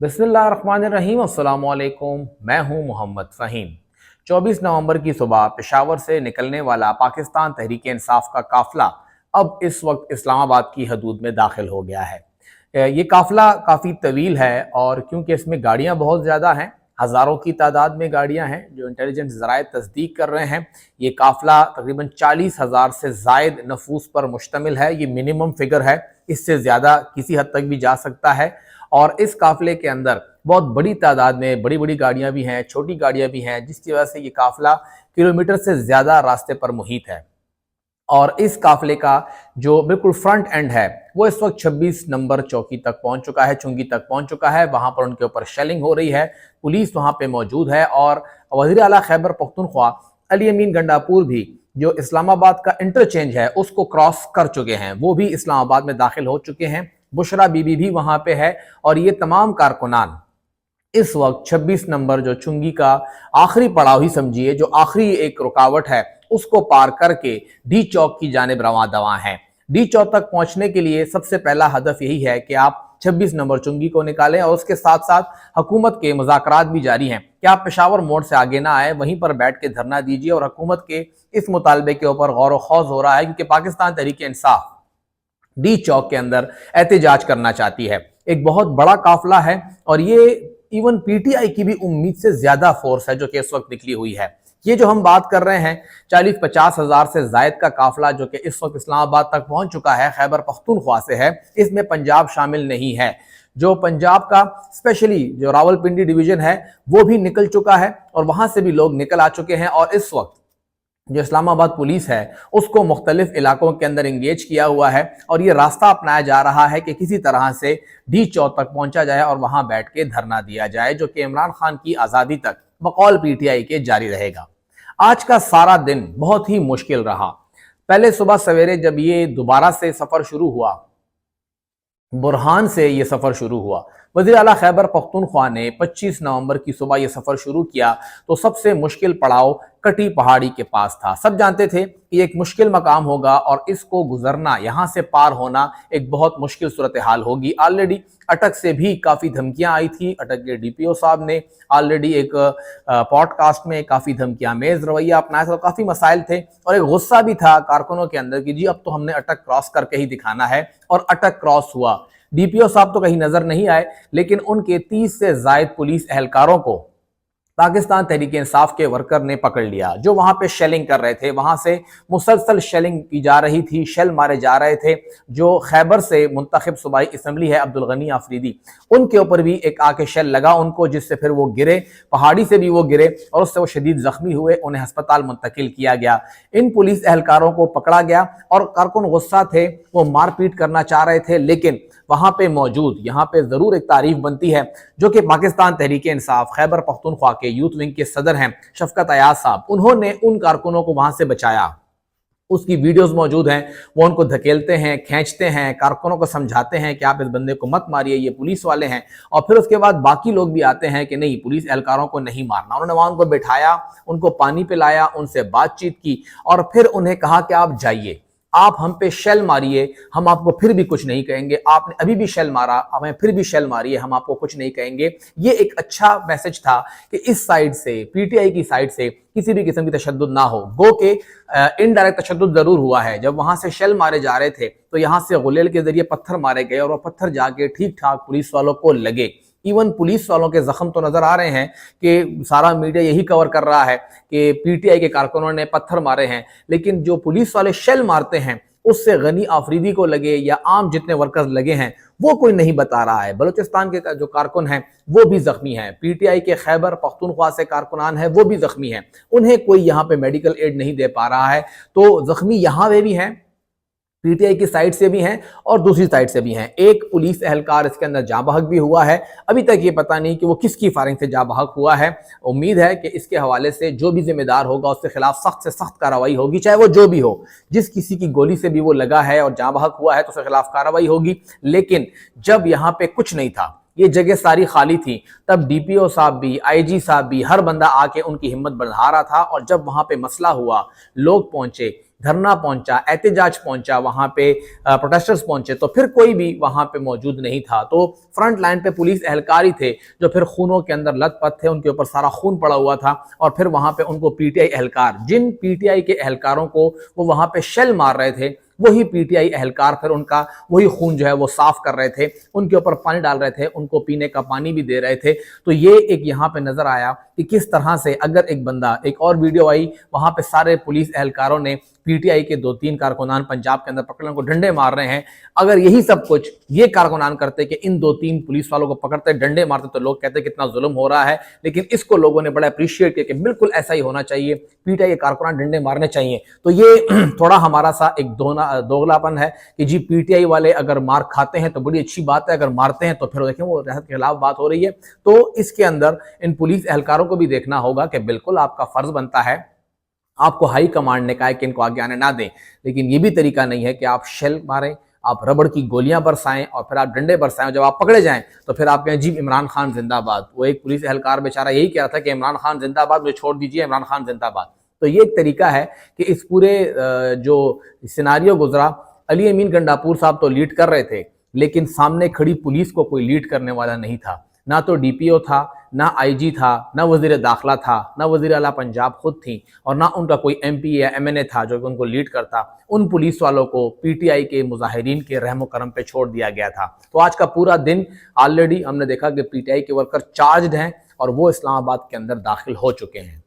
बिस्मिल्लाहिर्रहमानिर्रहीम अस्सलाम वालेकुम। मैं हूं मोहम्मद फ़हीम। 24 नवंबर की सुबह पेशावर से निकलने वाला पाकिस्तान तहरीक इंसाफ का काफिला अब इस वक्त इस्लामाबाद की हदूद में दाखिल हो गया है। ये काफिला काफ़ी तवील है और क्योंकि इसमें गाड़ियां बहुत ज़्यादा हैं, हज़ारों की तादाद में गाड़ियां हैं जो इंटेलिजेंस ज़राए तस्दीक कर रहे हैं। ये काफिला तकरीबन 40,000 से ज़ायद नफूस पर मुश्तमिल है। ये मिनिमम फिगर है, इससे ज़्यादा किसी हद तक भी जा सकता है। और इस काफिले के अंदर बहुत बड़ी तादाद में बड़ी बड़ी गाड़ियां भी हैं, छोटी गाड़ियां भी हैं, जिसकी वजह से ये काफिला किलोमीटर से ज़्यादा रास्ते पर मुहित है। और इस काफिले का जो बिल्कुल फ्रंट एंड है वो इस वक्त 26 नंबर चौकी तक पहुंच चुका है, चुंगी तक पहुंच चुका है। वहां पर उनके ऊपर शेलिंग हो रही है, पुलिस वहां पे मौजूद है। और वज़ीर आला खैबर पख्तूनख्वा अली अमीन गंडापुर भी जो इस्लामाबाद का इंटरचेंज है उसको क्रॉस कर चुके हैं, वो भी इस्लामाबाद में दाखिल हो चुके हैं। बुशरा बीबी भी वहां पे है और ये तमाम कारकुनान इस वक्त 26 नंबर जो चुंगी का आखिरी पड़ाव ही समझिए, जो आखिरी एक रुकावट है, उसको पार करके डी चौक की जानिब रवां दवा हैं। डी चौक तक पहुंचने के लिए सबसे पहला हदफ यही है कि आप 26 नंबर चुंगी को निकालें और उसके साथ साथ हुकूमत के मुज़ाकरात भी जारी हैं कि आप पेशावर मोड़ से आगे ना आए, वहीं पर बैठ के धरना दीजिए। और हुकूमत के इस मुतालबे के ऊपर गौर व खौज हो रहा है क्योंकि पाकिस्तान तहरीक इंसाफ डी चौक के अंदर एहतजाज करना चाहती है। एक बहुत बड़ा काफिला है और ये इवन पीटीआई की भी उम्मीद से ज्यादा फोर्स है जो कि इस वक्त निकली हुई है। ये जो हम बात कर रहे हैं 40-50 हजार से जायद का काफिला जो कि इस वक्त इस्लामाबाद तक पहुंच चुका है, खैबर पख्तूनख्वा से है, इसमें पंजाब शामिल नहीं है। जो पंजाब का स्पेशली जो रावलपिंडी डिवीजन है वो भी निकल चुका है और वहां से भी लोग निकल आ चुके हैं। और इस वक्त जो इस्लामाबाद पुलिस है उसको मुख्तलिफ इलाकों के अंदर इंगेज किया हुआ है और ये रास्ता अपनाया जा रहा है कि किसी तरह से डी चौक तक पहुंचा जाए और वहां बैठ के धरना दिया जाए, जो कि इमरान खान की आज़ादी तक बकौल पीटीआई के जारी रहेगा। आज का सारा दिन बहुत ही मुश्किल रहा। पहले सुबह सवेरे जब ये दोबारा से सफर शुरू हुआ, बुरहान से ये सफर शुरू हुआ, वज़ीर आला खैबर पख्तूनख्वा ने 25 नवंबर की सुबह ये सफर शुरू किया तो सबसे मुश्किल पड़ाव कटी पहाड़ी के पास था। सब जानते थे कि एक मुश्किल मकाम होगा और इसको गुजरना, यहाँ से पार होना एक बहुत मुश्किल सूरत हाल होगी। ऑलरेडी अटक से भी काफ़ी धमकियां आई थी। अटक के डीपीओ साहब ने ऑलरेडी एक पॉडकास्ट में काफ़ी धमकियां मेज रवैया अपनाया था, तो काफ़ी मसाइल थे और एक गुस्सा भी था कारकुनों के अंदर कि जी अब तो हमने अटक क्रॉस करके ही दिखाना है। और अटक क्रॉस हुआ। डीपीओ साहब तो कहीं नजर नहीं आए, लेकिन उनके 30 से जायद पुलिस एहलकारों को पाकिस्तान तहरीक इंसाफ के वर्कर ने पकड़ लिया जो वहां पे शेलिंग कर रहे थे। वहां से मुसलसल शेलिंग की जा रही थी, शेल मारे जा रहे थे। जो खैबर से मुंतखब सूबाई असम्बली है अब्दुल गनी आफरीदी, उनके ऊपर भी एक आके शेल लगा उनको, जिससे फिर वो गिरे, पहाड़ी से भी वो गिरे और उससे वो शदीद जख्मी हुए, उन्हें अस्पताल मुंतकिल किया गया। इन पुलिस एहलकारों को पकड़ा गया और कारकुन गुस्सा थे, वो मारपीट करना चाह रहे थे। लेकिन वहां पे मौजूद, यहाँ पे जरूर एक तारीफ बनती है जो कि पाकिस्तान तहरीक इंसाफ खैबर पख्तूनख्वा के यूथ विंग के सदर हैं शफकत अयाज साहब, उन्होंने उन कारकुनों को वहां से बचाया। उसकी वीडियोस मौजूद हैं, वो उनको धकेलते हैं, खींचते हैं, कारकुनों को समझाते हैं कि आप इस बंदे को मत मारिए, ये पुलिस वाले हैं। और फिर उसके बाद बाकी लोग भी आते हैं कि नहीं, पुलिस एहलकारों को नहीं मारना। उन्होंने वहां उनको बिठाया, उनको पानी पिलाया, उनसे बातचीत की और फिर उन्हें कहा कि आप जाइए, आप हम पे शेल मारिए, हम आपको फिर भी कुछ नहीं कहेंगे। आपने अभी भी शेल मारा, हमें फिर भी शेल मारिए, हम आपको कुछ नहीं कहेंगे। ये एक अच्छा मैसेज था कि इस साइड से, पीटीआई की साइड से किसी भी किस्म की तशद्दुद ना हो। गो के इनडायरेक्ट तशद्दुद जरूर हुआ है। जब वहां से शेल मारे जा रहे थे तो यहां से गुलेल के जरिए पत्थर मारे गए और वो पत्थर जाके ठीक ठाक पुलिस वालों को लगे। इवन पुलिस वालों के जख्म तो नजर आ रहे हैं कि सारा मीडिया यही कवर कर रहा है कि पीटीआई के कारकुनों ने पत्थर मारे हैं, लेकिन जो पुलिस वाले शेल मारते हैं उससे गनी आफरीदी को लगे या आम जितने वर्कर्स लगे हैं वो कोई नहीं बता रहा है। बलूचिस्तान के जो कारकुन हैं वो भी जख्मी हैं, पीटीआई के खैबर पख्तूनख्वा से कारकुनान है वो भी जख्मी हैं, उन्हें कोई यहाँ पे मेडिकल एड नहीं दे पा रहा है। तो जख्मी यहाँ पे भी हैं, पीटीआई की साइड से भी हैं और दूसरी साइड से भी हैं। एक पुलिस एहलकार इसके अंदर जाँ बहक भी हुआ है। अभी तक ये पता नहीं कि वो किसकी फायरिंग से जाँ बहक हुआ है। उम्मीद है कि इसके हवाले से जो भी जिम्मेदार होगा उसके खिलाफ सख्त से सख्त कार्रवाई होगी, चाहे वो जो भी हो। जिस किसी की गोली से भी वो लगा है और जाँ बहक हुआ है तो उसके खिलाफ कार्रवाई होगी। लेकिन जब यहाँ पे कुछ नहीं था, ये जगह सारी खाली थी, तब डीपीओ साहब भी, आईजी साहब भी, हर बंदा आके उनकी हिम्मत बढ़ा रहा था। और जब वहां पे मसला हुआ, लोग पहुंचे, धरना पहुंचा, एहतजाज पहुंचा, वहां पे प्रोटेस्टर्स पहुंचे, तो फिर कोई भी वहां पे मौजूद नहीं था। तो फ्रंट लाइन पे पुलिस एहलकार ही थे जो फिर खूनों के अंदर लथपथ थे, उनके ऊपर सारा खून पड़ा हुआ था। और फिर वहां पे उनको पीटीआई एहलकार, जिन पीटीआई के एहलकारों को वो वहां पे शेल मार रहे थे, वही पीटीआई एहलकार फिर उनका वही खून जो है वो साफ कर रहे थे, उनके ऊपर पानी डाल रहे थे, उनको पीने का पानी भी दे रहे थे। तो ये एक यहाँ पे नजर आया कि किस तरह से अगर एक बंदा, एक और वीडियो आई, वहां पे सारे पुलिस एहलकारों ने पीटीआई के 2-3 कारकुनान पंजाब के अंदर पकड़ने को डंडे मार रहे हैं। अगर यही सब कुछ ये कारकुनान करते कि इन 2-3 पुलिस वालों को पकड़ते डंडे मारते तो लोग कहते कितना जुल्म हो रहा है, लेकिन इसको लोगों ने बड़ा अप्रिशिएट किया कि बिल्कुल ऐसा ही होना चाहिए, पीटीआई के कारकुनान डंडे मारने चाहिए। तो ये थोड़ा हमारा सा एक दोगलापन है कि जी पीटीआई वाले अगर मार खाते हैं तो बड़ी अच्छी बात है, अगर मारते हैं तो फिर देखें वो रियासत के खिलाफ बात हो रही है। तो इसके अंदर इन पुलिस एहलकारों को भी देखना होगा कि बिल्कुल आपका फर्ज बनता है, आपको हाई कमांड ने कहा है कि इनको आगे आने ना दें, लेकिन ये भी तरीका नहीं है कि आप शेल मारें, आप रबड़ की गोलियां बरसाएं और फिर आप डंडे बरसाएं, जब आप पकड़े जाएं तो फिर आप कहें जी इमरान खान जिंदाबाद। वो एक पुलिस एहलकार बेचारा यही कह रहा था कि इमरान खान जिंदाबाद, मुझे छोड़ दीजिए, इमरान खान जिंदाबाद। तो ये एक तरीका है कि इस पूरे जो सिनारियो गुजरा, अली अमीन गंडापुर साहब तो लीड कर रहे थे, लेकिन सामने खड़ी पुलिस को कोई लीड करने वाला नहीं था। ना तो डीपीओ था, ना आईजी था, ना वजीर दाखिला था, ना वजीर आला पंजाब खुद थी, और ना उनका कोई एमपी या एमएनए था जो उनको लीड करता। उन पुलिस वालों को पीटीआई के मुजाहिरीन के रहमो करम पे छोड़ दिया गया था। तो आज का पूरा दिन ऑलरेडी हमने देखा कि पीटीआई के वर्कर चार्ज्ड हैं और वो इस्लामाबाद के अंदर दाखिल हो चुके हैं।